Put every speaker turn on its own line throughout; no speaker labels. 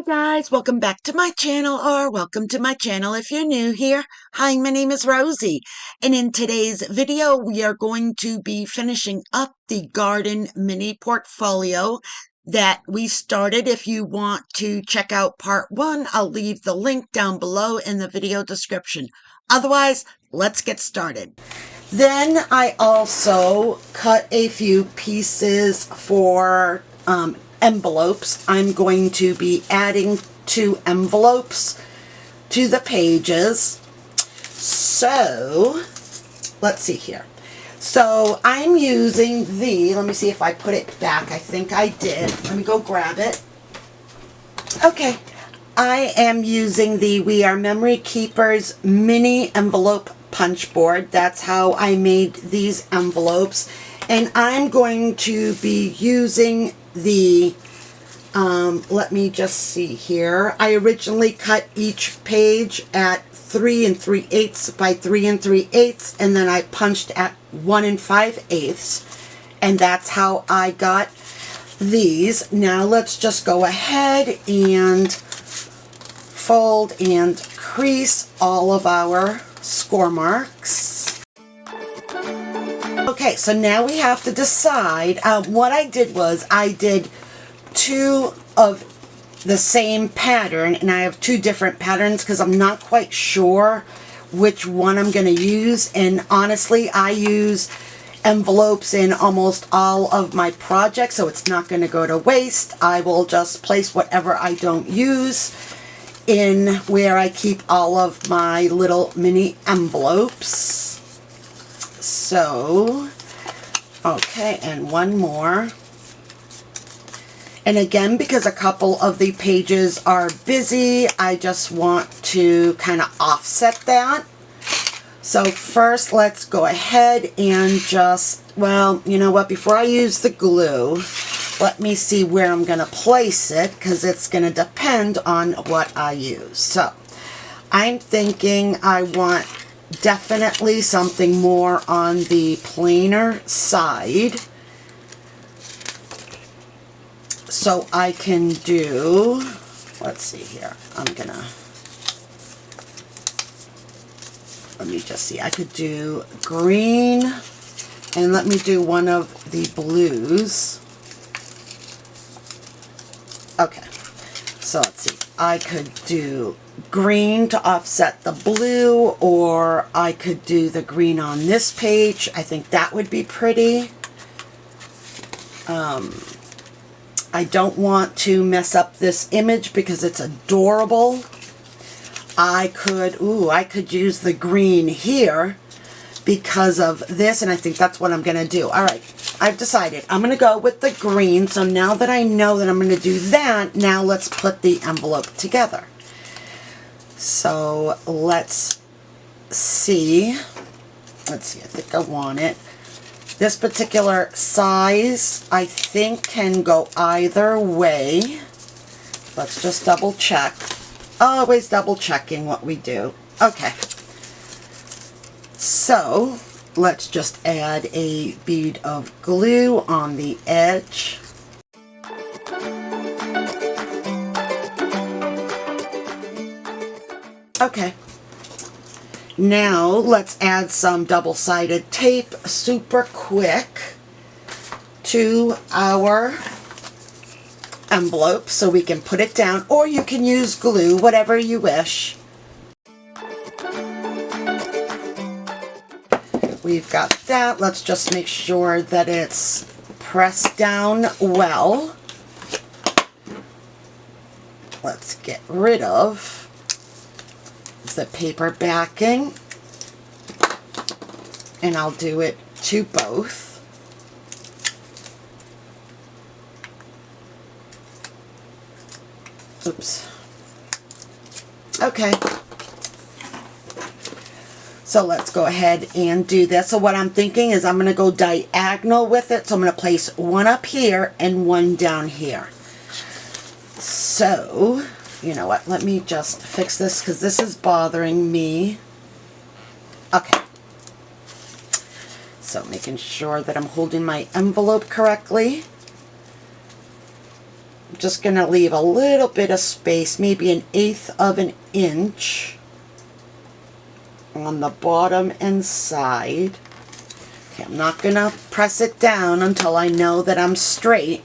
Hi guys, welcome back to my channel, or welcome to my channel if you're new here. Hi, my name is Rosie, and in today's video we are going to be finishing up the garden mini portfolio that we started. If you want to check out part 1, I'll leave the link down below in the video description. Otherwise, let's get started. Then I also cut a few pieces for envelopes. I'm going to be adding 2 envelopes to the pages. So let's see here. So I'm using let me see if I put it back. I think I did. Let me go grab it. Okay. I am using the We Are Memory Keepers mini envelope punch board. That's how I made these envelopes. And I'm going to be using the, let me just see here. I originally cut each page at 3 3/8 by 3 3/8, and then I punched at 1 5/8, and that's how I got these. Now let's just go ahead and fold and crease all of our score marks. Okay, so now we have to decide. What I did was I did 2 of the same pattern, and I have 2 different patterns because I'm not quite sure which one I'm going to use. And honestly, I use envelopes in almost all of my projects, so it's not going to go to waste. I will just place whatever I don't use in where I keep all of my little mini envelopes. So, okay, and one more. And again, because a couple of the pages are busy, I just want to kind of offset that. So first, let's go ahead and just, well, you know what, before I use the glue, let me see where I'm going to place it, because it's going to depend on what I use. So I'm thinking I want definitely something more on the plainer side. So I can do, let's see here, let me just see, I could do green, and let me do one of the blues. Okay, so let's see, I could do green to offset the blue, or I could do the green on this page. I think that would be pretty. I don't want to mess up this image because it's adorable. I could use the green here because of this, and I think that's what I'm going to do. All right, I've decided I'm going to go with the green. So now that I know that I'm going to do that, now let's put the envelope together. So let's see. I think I want it. This particular size, I think, can go either way. Let's just double check. Always double checking what we do. Okay. So let's just add a bead of glue on the edge. Okay. Now let's add some double-sided tape super quick to our envelope so we can put it down, or you can use glue, whatever you wish. We've got that. Let's just make sure that it's pressed down well. Let's get rid of the paper backing, and I'll do it to both. Oops. Okay. So let's go ahead and do this. So what I'm thinking is I'm going to go diagonal with it. So I'm going to place one up here and one down here. So, you know what, let me just fix this because this is bothering me. Okay. So making sure that I'm holding my envelope correctly. just going to leave a little bit of space, maybe 1/8 of an inch on the bottom and side. Okay, I'm not going to press it down until I know that I'm straight.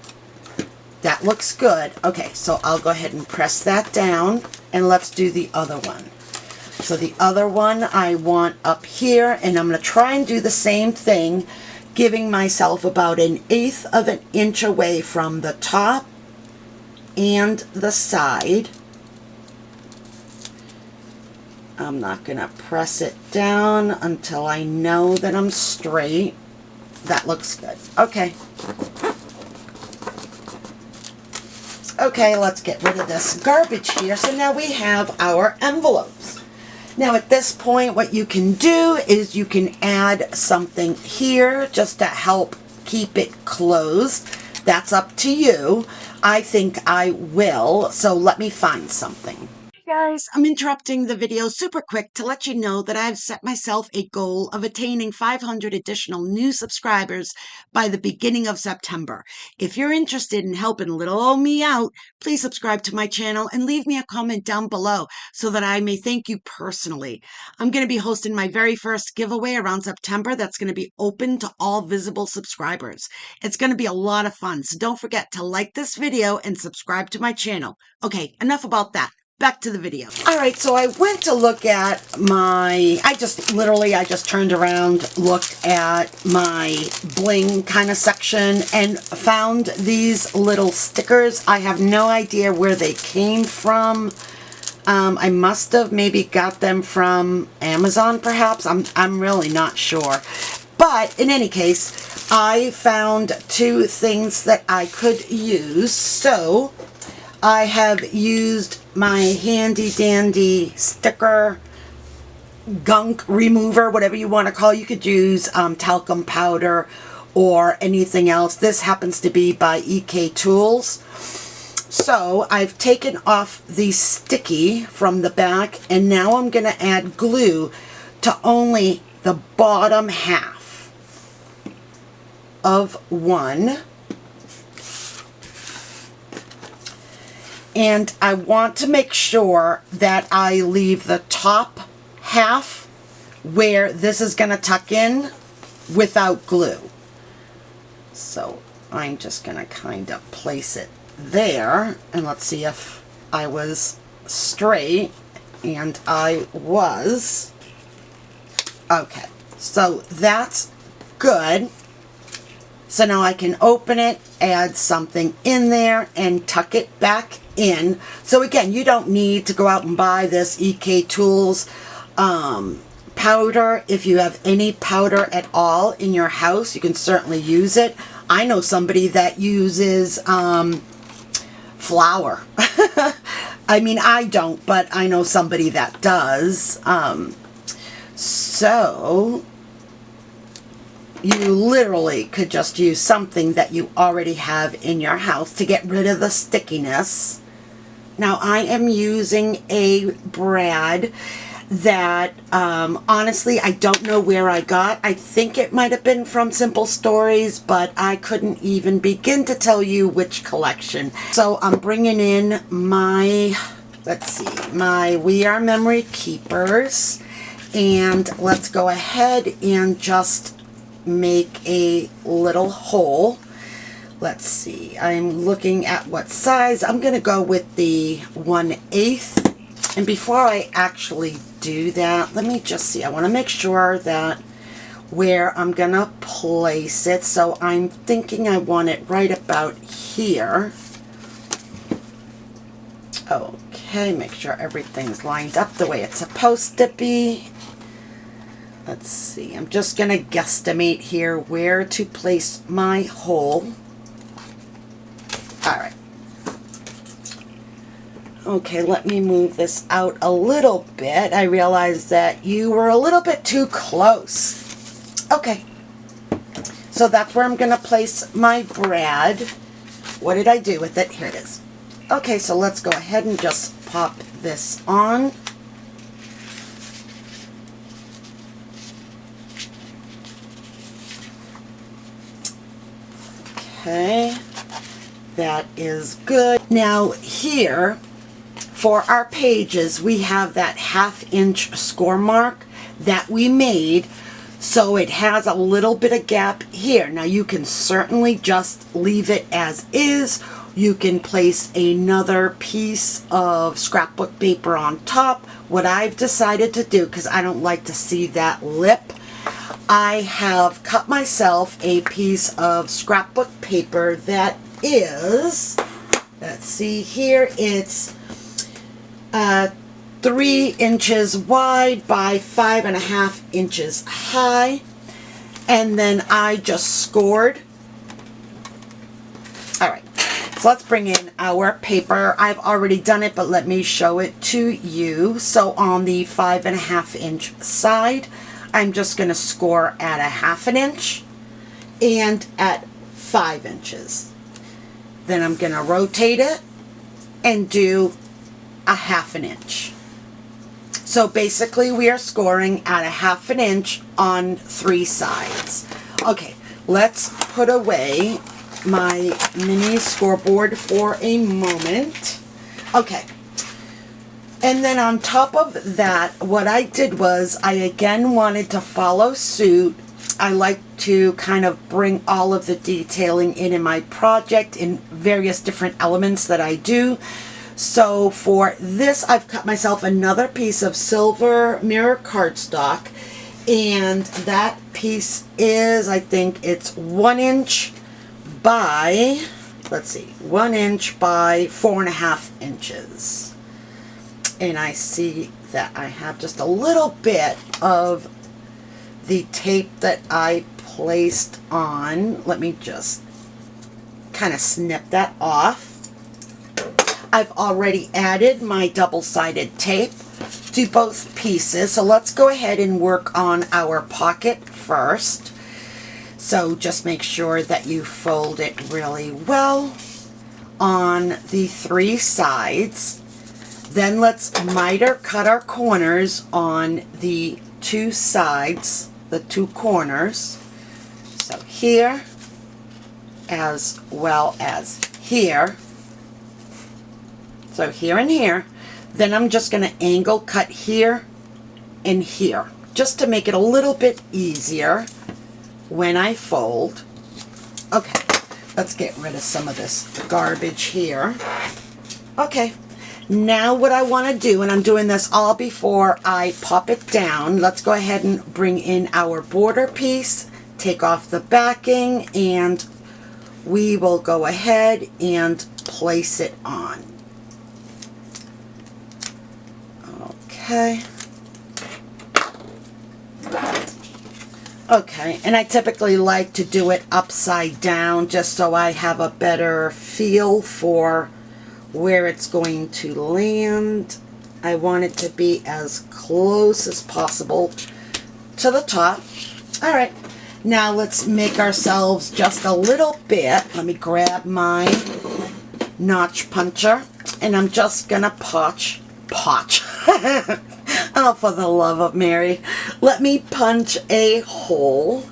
That looks good. Okay, so I'll go ahead and press that down, and let's do the other one. So the other one I want up here, and I'm going to try and do the same thing, giving myself about 1/8 of an inch away from the top and the side. I'm not going to press it down until I know that I'm straight. That looks good. Okay. Okay, let's get rid of this garbage here. So now we have our envelopes. Now at this point, what you can do is you can add something here just to help keep it closed. That's up to you. I think I will, so let me find something. Guys, I'm interrupting the video super quick to let you know that I've set myself a goal of attaining 500 additional new subscribers by the beginning of September. If you're interested in helping little old me out, please subscribe to my channel and leave me a comment down below so that I may thank you personally. I'm going to be hosting my very first giveaway around September that's going to be open to all visible subscribers. It's going to be a lot of fun, so don't forget to like this video and subscribe to my channel. Okay, enough about that. Back to the video. All right, so I went to look at I just turned around, looked at my bling kind of section and found these little stickers. I have no idea where they came from. I must have maybe got them from Amazon, perhaps. I'm really not sure. But in any case, I found 2 things that I could use. So I have used my handy dandy sticker gunk remover, whatever you want to call it. You could use talcum powder or anything else. This happens to be by EK Tools. So I've taken off the sticky from the back, and now I'm going to add glue to only the bottom half of one. And I want to make sure that I leave the top half where this is going to tuck in without glue. So I'm just going to kind of place it there, and let's see if I was straight, and I was. Okay, so that's good. So now I can open it, add something in there, and tuck it back in. So again, you don't need to go out and buy this EK Tools powder. If you have any powder at all in your house, you can certainly use it. I know somebody that uses flour. I mean, I don't, but I know somebody that does. So you literally could just use something that you already have in your house to get rid of the stickiness. Now I am using a brad that honestly I don't know where I got. I think it might have been from Simple Stories, but I couldn't even begin to tell you which collection. So I'm bringing in my, let's see, my We Are Memory Keepers, and let's go ahead and just make a little hole. Let's see, I'm looking at what size. I'm going to go with the 1/8. And before I actually do that, let me just see. I want to make sure that where I'm going to place it. So I'm thinking I want it right about here. Okay, make sure everything's lined up the way it's supposed to be. Let's see, I'm just going to guesstimate here where to place my hole. All right. Okay, let me move this out a little bit. I realized that you were a little bit too close. Okay, so that's where I'm going to place my brad. What did I do with it? Here it is. Okay, so let's go ahead and just pop this on. Okay, that is good. Now here, for our pages, we have that 1/2 inch score mark that we made, so it has a little bit of gap here. Now you can certainly just leave it as is. You can place another piece of scrapbook paper on top. What I've decided to do, because I don't like to see that lip, I have cut myself a piece of scrapbook paper that is, let's see here, it's 3 inches wide by 5.5 inches high, and then I just scored. All right, so let's bring in our paper. I've already done it, but let me show it to you. So on the 5.5 inch side, I'm just going to score at 1/2 inch and at 5 inches. Then I'm going to rotate it and do 1/2 inch. So basically we are scoring at 1/2 inch on 3 sides. Okay, let's put away my mini scoreboard for a moment. Okay, and then on top of that, what I did was I again wanted to follow suit. I like to kind of bring all of the detailing in my project in various different elements that I do. So for this, I've cut myself another piece of silver mirror cardstock, and that piece is, I think it's 1 inch by, let's see, 1 inch by 4.5 inches. And I see that I have just a little bit of the tape that I placed on. Let me just kind of snip that off. I've already added my double-sided tape to both pieces, so let's go ahead and work on our pocket first. So just make sure that you fold it really well on the 3 sides. Then let's miter cut our corners on the 2 sides, the 2 corners. So here as well as here. So here and here. Then I'm just going to angle cut here and here, just to make it a little bit easier when I fold. Okay, let's get rid of some of this garbage here. Okay, now what I want to do, and I'm doing this all before I pop it down, let's go ahead and bring in our border piece, take off the backing, and we will go ahead and place it on. Okay. Okay, and I typically like to do it upside down just so I have a better feel for where it's going to land. I want it to be as close as possible to the top. All right, now let's make ourselves just a little bit. Let me grab my notch puncher, and I'm just gonna punch. Oh, for the love of Mary. Let me punch a hole.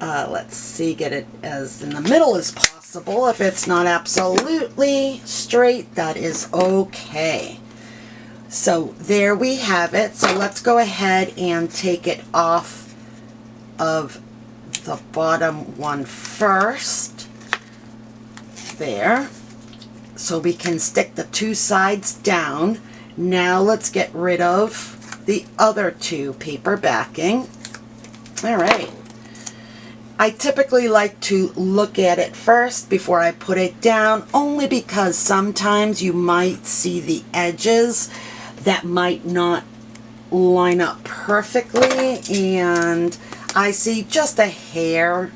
Let's see, get it as in the middle as possible. If it's not absolutely straight, that is okay. So there we have it. So let's go ahead and take it off of the bottom one first. There. So we can stick the 2 sides down. Now let's get rid of the other 2 paper backing. All right. I typically like to look at it first before I put it down, only because sometimes you might see the edges that might not line up perfectly, and I see just a hair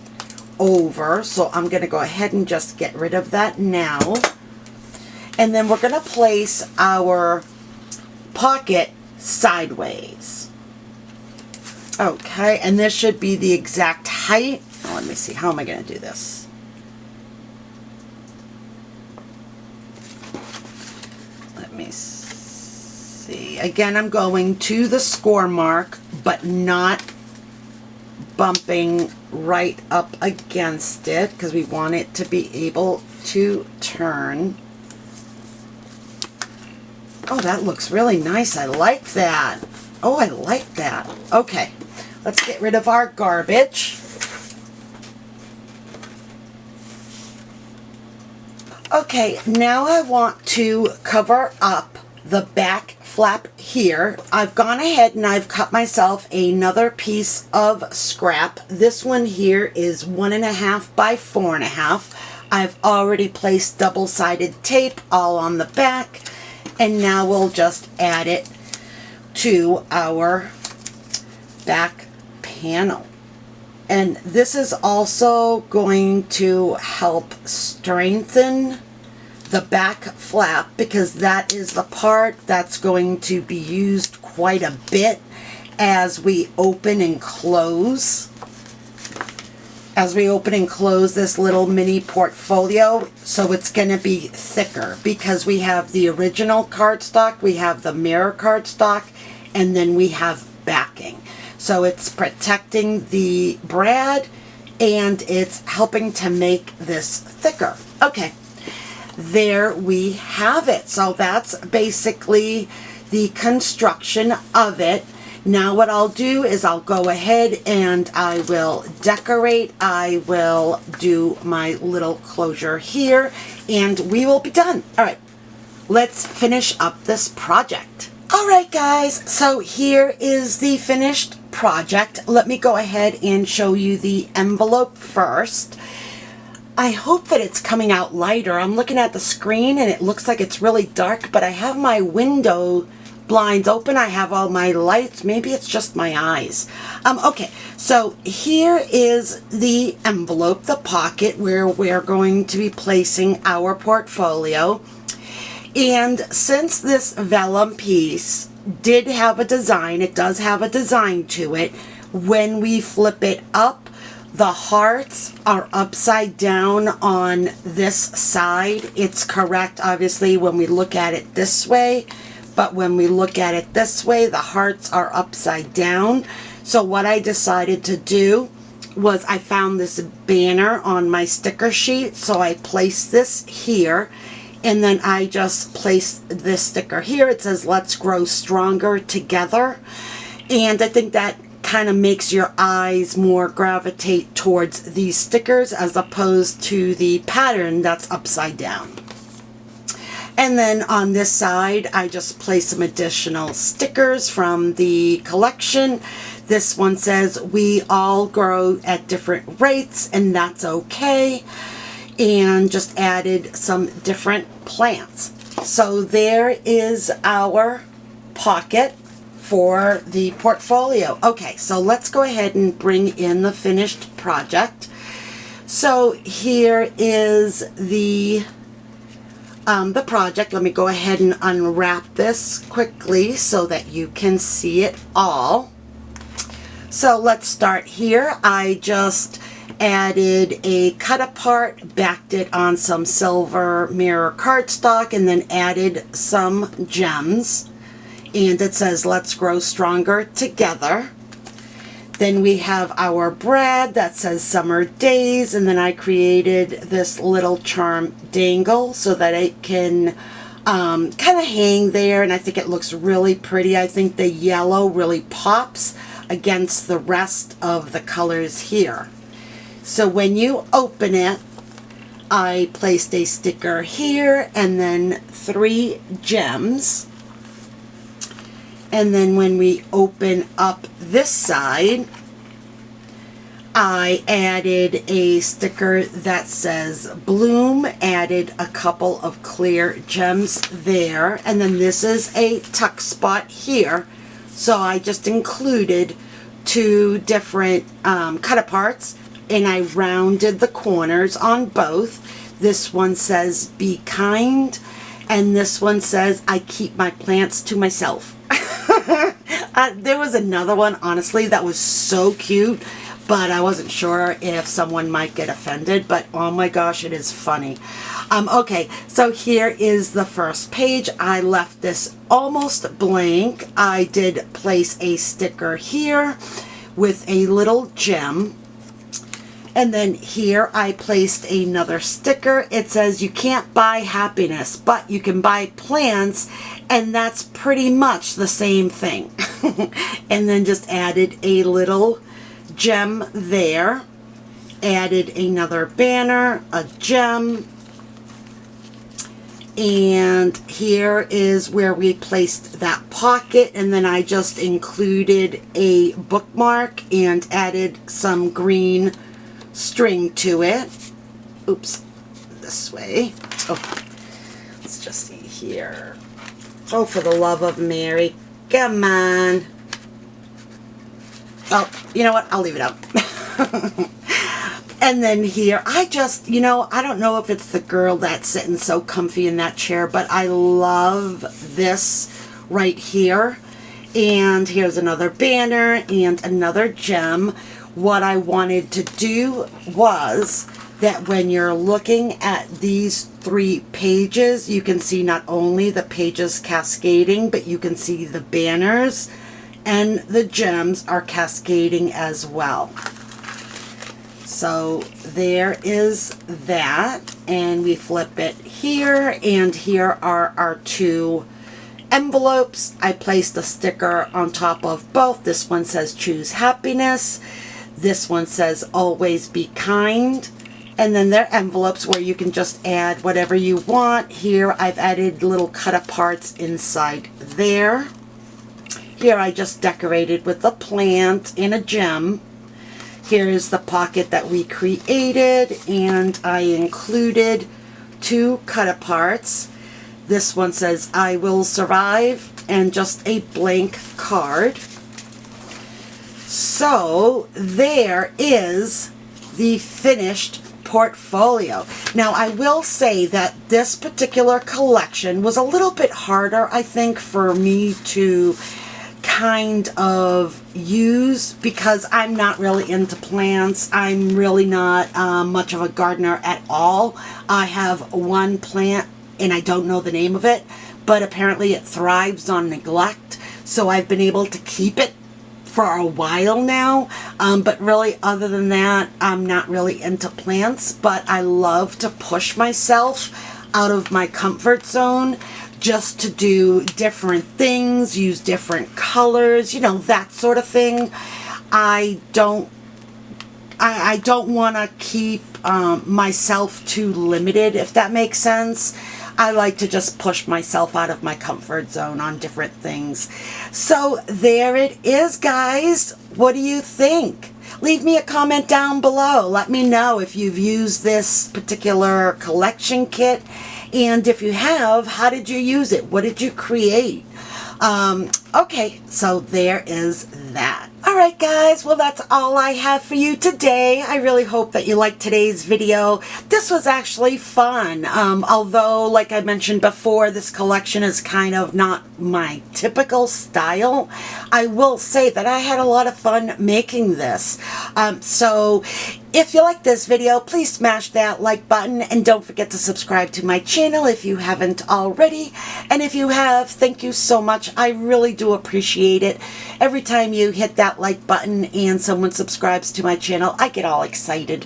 over, so I'm going to go ahead and just get rid of that now. And then we're going to place our pocket sideways. Okay, and this should be the exact height. Oh, let me see, how am I going to do this? Let me see. Again, I'm going to the score mark, but not bumping right up against it, because we want it to be able to turn. Oh, that looks really nice. I like that. Oh, I like that. Okay, let's get rid of our garbage. Okay, now I want to cover up the back flap here. I've gone ahead and I've cut myself another piece of scrap. This one here is 1.5 by 4.5. I've already placed double-sided tape all on the back, and now we'll just add it to our back panel. And this is also going to help strengthen the back flap, because that is the part that's going to be used quite a bit as we open and close. As we open and close this little mini portfolio, so it's going to be thicker because we have the original cardstock, we have the mirror cardstock, and then we have backing. So it's protecting the brad and it's helping to make this thicker. Okay, there we have it. So that's basically the construction of it. Now what I'll do is I'll go ahead and I will decorate. I will do my little closure here and we will be done. All right, let's finish up this project. All right, guys, so here is the finished project. Let me go ahead and show you the envelope first. I hope that it's coming out lighter. I'm looking at the screen and it looks like it's really dark, but I have my window blinds open. I have all my lights. Maybe it's just my eyes. Okay, so here is the envelope, the pocket where we're going to be placing our portfolio. And since this vellum piece did have a design, it does have a design to it, when we flip it up, the hearts are upside down on this side. It's correct, obviously, when we look at it this way, but when we look at it this way, the hearts are upside down. So what I decided to do was I found this banner on my sticker sheet, so I placed this here. And then I just placed this sticker here. It says, "Let's grow stronger together." And I think that kind of makes your eyes more gravitate towards these stickers as opposed to the pattern that's upside down. And then on this side, I just placed some additional stickers from the collection. This one says, "We all grow at different rates, and that's okay." And just added some different plants. So there is our pocket for the portfolio. Okay, so let's go ahead and bring in the finished project. So here is the project. Let me go ahead and unwrap this quickly so that you can see it all. So let's start here. I just added a cut apart, backed it on some silver mirror cardstock, and then added some gems. And it says, "Let's grow stronger together." Then we have our brad that says "Summer Days," and then I created this little charm dangle so that it can kind of hang there, and I think it looks really pretty. I think the yellow really pops against the rest of the colors here. So when you open it, I placed a sticker here and then 3 gems. And then when we open up this side, I added a sticker that says "Bloom," added a couple of clear gems there. And then this is a tuck spot here. So I just included 2 different cut-aparts, and I rounded the corners on both. This one says "Be kind," and this one says "I keep my plants to myself." There was another one, honestly, that was so cute, but I wasn't sure if someone might get offended, but oh my gosh, it is funny. Okay, so here is the first page. I left this almost blank. I did place a sticker here with a little gem. And then here I placed another sticker. It says you can't buy happiness, but you can buy plants, and that's pretty much the same thing. And then just added a little gem there. Added another banner, a gem. And here is where we placed that pocket, and then I just included a bookmark and added some green string to it. Oops, this way. Oh, let's just see here. Oh, for the love of Mary, come on. Oh, you know what? I'll leave it up. And then here, I just, I don't know if it's the girl that's sitting so comfy in that chair, but I love this right here. And here's another banner and another gem. What I wanted to do was that when you're looking at these 3 pages, you can see not only the pages cascading, but you can see the banners and the gems are cascading as well. So there is that, and we flip it here, and here are our 2 envelopes. I placed a sticker on top of both. This one says choose happiness. This one says always be kind. And then they're envelopes where you can just add whatever you want. Here I've added little cut aparts inside there. Here I just decorated with a plant and a gem. Here's the pocket that we created, and I included 2 cut aparts. This one says I will survive, and just a blank card. So there is the finished portfolio. Now I will say that this particular collection was a little bit harder, I think, for me to kind of use because I'm not really into plants. I'm really not much of a gardener at all. I have one plant and I don't know the name of it, but apparently it thrives on neglect, so I've been able to keep it for a while now, but really other than that, I'm not really into plants, but I love to push myself out of my comfort zone just to do different things, use different colors, that sort of thing. I don't want to keep myself too limited, if that makes sense. I like to just push myself out of my comfort zone on different things. So there it is, guys. What do you think? Leave me a comment down below. Let me know if you've used this particular collection kit. And if you have, how did you use it? What did you create? Okay, so there is that. Alright guys, well that's all I have for you today. I really hope that you liked today's video. This was actually fun. Although, like I mentioned before, this collection is kind of not my typical style. I will say that I had a lot of fun making this. So if you like this video, please smash that like button and don't forget to subscribe to my channel if you haven't already. And if you have, thank you so much. I really do appreciate it. Every time you hit that like button and someone subscribes to my channel, I get all excited.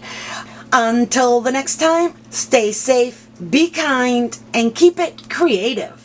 Until the next time, stay safe, be kind, and keep it creative.